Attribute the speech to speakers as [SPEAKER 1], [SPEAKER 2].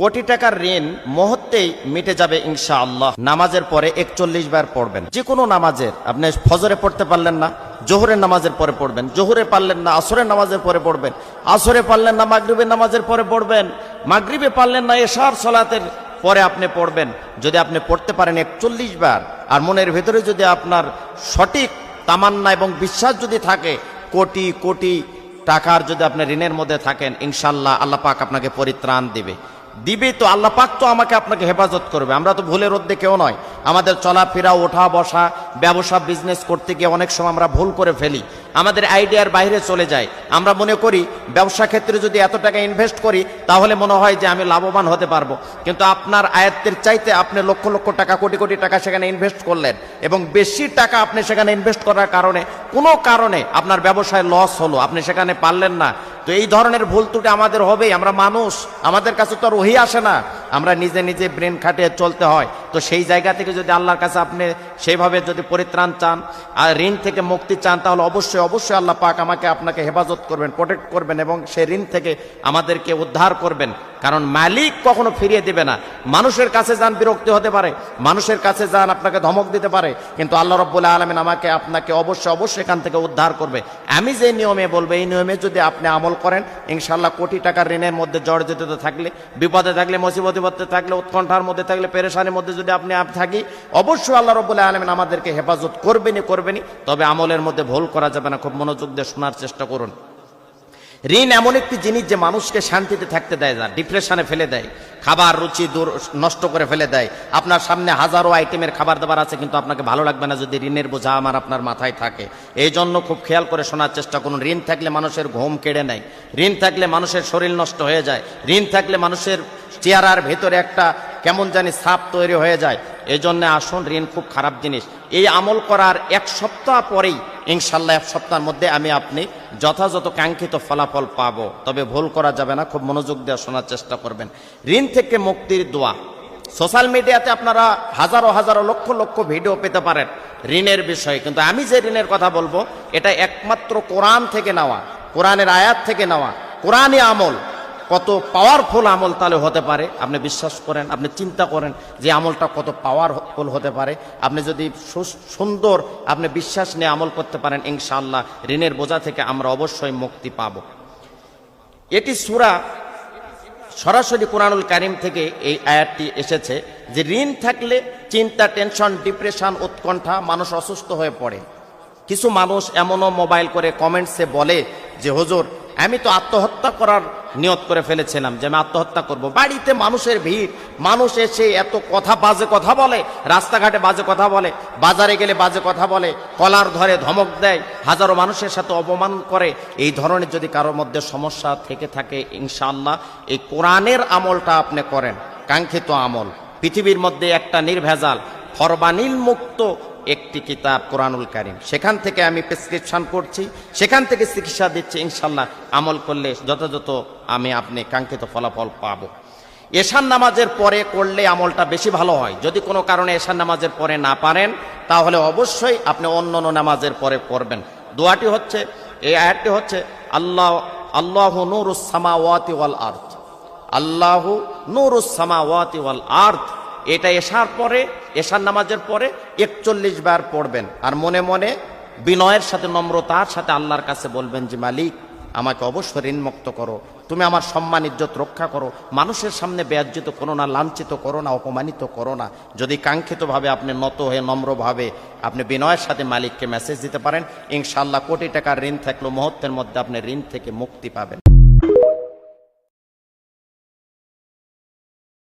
[SPEAKER 1] কোটি টাকার ঋণ মুহূর্তেই মিটে যাবে ইনশাআল্লাহ। নামাজের পরে 41 বার পড়বেন। যে কোনো নামাজের, আপনি ফজরে পড়তে পারলেন না, জোহরের নামাজের পরে পড়বেন। জোহরে পারলেন না, আসরের নামাজের পরে পড়বেন। আসরে পারলেন না, মাগরিবের নামাজের পরে পড়বেন। মাগরিবে পারলেন না, এশার সালাতের পরে আপনি পড়বেন। যদি আপনি পড়তে পারেন 41 বার, আর মনের ভেতরে যদি আপনার সঠিক তামান্না এবং বিশ্বাস যদি থাকে, কোটি কোটি টাকার যদি আপনি ঋণের মধ্যে থাকেন, ইনশাআল্লাহ আল্লাহ পাক আপনাকে পরিত্রাণ দিবে। তো আল্লাহ পাক তো আমাকে আপনাকে হেফাজত করবে। আমরা তো ভুলের মধ্যে কেউ নয়। আমাদের চলাফেরা, ওঠা বসা, ব্যবসা বিজনেস করতে গিয়ে অনেক সময় আমরা ভুল করে ফেলি, আমাদের আইডিয়ার বাইরে চলে যায়। আমরা মনে করি ব্যবসা ক্ষেত্রে যদি এত টাকা ইনভেস্ট করি তাহলে মনে হয় যে আমি লাভবান হতে পারবো, কিন্তু আপনার আয়ত্তের চাইতে আপনি লক্ষ লক্ষ টাকা, কোটি কোটি টাকা সেখানে ইনভেস্ট করলেন, এবং বেশি টাকা আপনি সেখানে ইনভেস্ট করার কারণে কোনো কারণে আপনার ব্যবসায় লস হলো, আপনি সেখানে পারলেন না। তো এই ধরনের ভুল ত্রুটি আমাদের হবেই। আমরা মানুষ, আমাদের কাছে তো আর ওহি আসে না, আমরা নিজে নিজে ব্রেন খাটিয়ে চলতে হয়। তো সেই জায়গা থেকে যদি আল্লাহর কাছে আপনি সেইভাবে যদি পরিত্রাণ চান আর ঋণ থেকে মুক্তি চান, তাহলে অবশ্যই অবশ্যই আল্লাহ পাক আমাকে আপনাকে হেফাজত করবেন, প্রোটেক্ট করবেন, এবং সেই ঋণ থেকে আমাদেরকে উদ্ধার করবেন। কারণ মালিক কখনো ফিরিয়ে দিবে না। মানুষের কাছে যান, বিরক্তি হতে পারে, মানুষের কাছে যান, আপনাকে ধমক দিতে পারে, কিন্তু আল্লাহ রাব্বুল আলামিন আমাকে আপনাকে অবশ্যই অবশ্যই এখান থেকে উদ্ধার করবে। আমি যে নিয়মে বলবো, এই নিয়মে যদি আপনি আমল করেন, ইনশাআল্লাহ কোটি টাকার ঋণের মধ্যে জর্জরিত থাকলে, বিপদে থাকলে, মুসিবতে থাকলে, উৎকণ্ঠার মধ্যে থাকলে, পেরেশানির মধ্যে যদি আপনি থাকি, অবশ্যই আল্লাহ রাব্বুল আলামিন আমাদেরকে হেফাজত করবেনই। তবে আমলের মধ্যে ভুল করা যাবে না। খুব মনোযোগ দিয়ে শোনার চেষ্টা করুন। ঋণ এমন একটি জিনিস যে মানুষকে শান্তিতে থাকতে দেয় না, ডিপ্রেশনে ফেলে দেয়, খাবার রুচি নষ্ট করে ফেলে দেয়। আপনার সামনে হাজারো আইটেমের খাবার দাবার আছে, কিন্তু আপনাকে ভালো লাগবে না যদি ঋণের বোঝা আপনার মাথায় থাকে। এই জন্য খুব খেয়াল করে শোনার চেষ্টা করুন। ঋণ থাকলে মানুষের ঘুম কেড়ে নেয়, ঋণ থাকলে মানুষের শরীর নষ্ট হয়ে যায়, ঋণ থাকলে মানুষের চেহারার ভেতরে একটা কেমন জানি ছাপ তৈরি হয়ে যায়। এই জন্য আসুন, ঋণ খুব খারাপ জিনিস। এই আমল করার 1 সপ্তাহ পরেই ইনশাআল্লাহ 1 সপ্তাহের মধ্যে আপনি যথাযথ কাঙ্ক্ষিত ফলাফল পাবো। তবে ভুল করা যাবে না, খুব মনোযোগ দিয়ে শোনার চেষ্টা করবেন। ঋণ থেকে মুক্তির দোয়া। সোশ্যাল মিডিয়াতে আপনারা হাজারো হাজারো লক্ষ লক্ষ ভিডিও পেতে পারেন ঋণের বিষয়ে, কিন্তু আমি যে ঋণের কথা বলবো এটা একমাত্র কোরআন থেকে নেওয়া, কোরআনের আয়াত থেকে নেওয়া। কোরআনে আমল কত পাওয়ারফুল আমল তাহলে হতে পারে, আপনি বিশ্বাস করেন, আপনি চিন্তা করেন যে আমলটা কত পাওয়ারফুল হতে পারে। আপনি যদি সুন্দর আপনি বিশ্বাস নিয়ে আমল করতে পারেন, ইনশাআল্লাহ ঋণের বোঝা থেকে আমরা অবশ্যই মুক্তি পাব। এটি সূরা, সরাসরি কোরআনুল কারীম থেকে এই আয়াতটি এসেছে যে ঋণ থাকলে চিন্তা, টেনশন, ডিপ্রেশন, উৎকণ্ঠা, মানুষ অসুস্থ হয়ে পড়ে। কিছু মানুষ এমনও মোবাইল করে কমেন্টসে বলে যে হুজুর, আমি তো আত্মহত্যা করার নিয়ত করে ফেলেছিলাম যে আমি আত্মহত্যা করব। বাড়িতে মানুষের ভিড়, মানুষ এসে এত কথা, বাজে কথা বলে, রাস্তাঘাটে বাজে কথা বলে, বাজারে গেলে বাজে কথা বলে, কলার ধরে ধমক দেয়, হাজারো মানুষের সাথে অপমান করে। এই ধরনের যদি কারোর মধ্যে সমস্যা থেকে থাকে, ইনশাআল্লাহ এই কোরআনের আমলটা আপনি করেন, কাঙ্ক্ষিত আমল। পৃথিবীর মধ্যে একটা নির্ভেজাল, ফরমানিল মুক্ত একটি কিতাব কোরআনুল কারীম, সেখান থেকে আমি প্রেসক্রিপশন করছি, সেখান থেকে চিকিৎসা দিচ্ছি। ইনশাআল্লাহ আমল করলে যথাযথ আপনি কাঙ্ক্ষিত ফলাফল পাবো। এশার নামাজের পরে করলে আমলটা বেশি ভালো হয়। যদি কোনো কারণে এশার নামাজের পরে না পারেন, তাহলে অবশ্যই আপনি অন্য নামাজের পরে করবেন। দোয়াটি হচ্ছে, এই আয়াতটি হচ্ছে, আল্লাহু নূরুস সামাওয়াতি ওয়াল আরদ, আল্লাহু নূরুস সামাওয়াতি ওয়াল আরদ। এটা এশার নামাজের পরে 41 বার পড়বেন, আর মনে মনে বিনয়ের সাথে, নম্রতার সাথে আল্লাহর কাছে বলবেন যে মালিক, আমাকে অবশ্যই ঋণমুক্ত করো, তুমি আমার সম্মান ইজ্জত রক্ষা করো, মানুষের সামনে বেয়াজ্জিত করো না, লাঞ্ছিত করো না, অপমানিত করো না। যদি কাঙ্ক্ষিতভাবে আপনি নত হয়ে নম্রভাবে আপনি বিনয়ের সাথে মালিককে মেসেজ দিতে পারেন, ইনশাআল্লাহ কোটি টাকার ঋণ থাকলেও মুহূর্তের মধ্যে আপনি ঋণ থেকে মুক্তি পাবেন।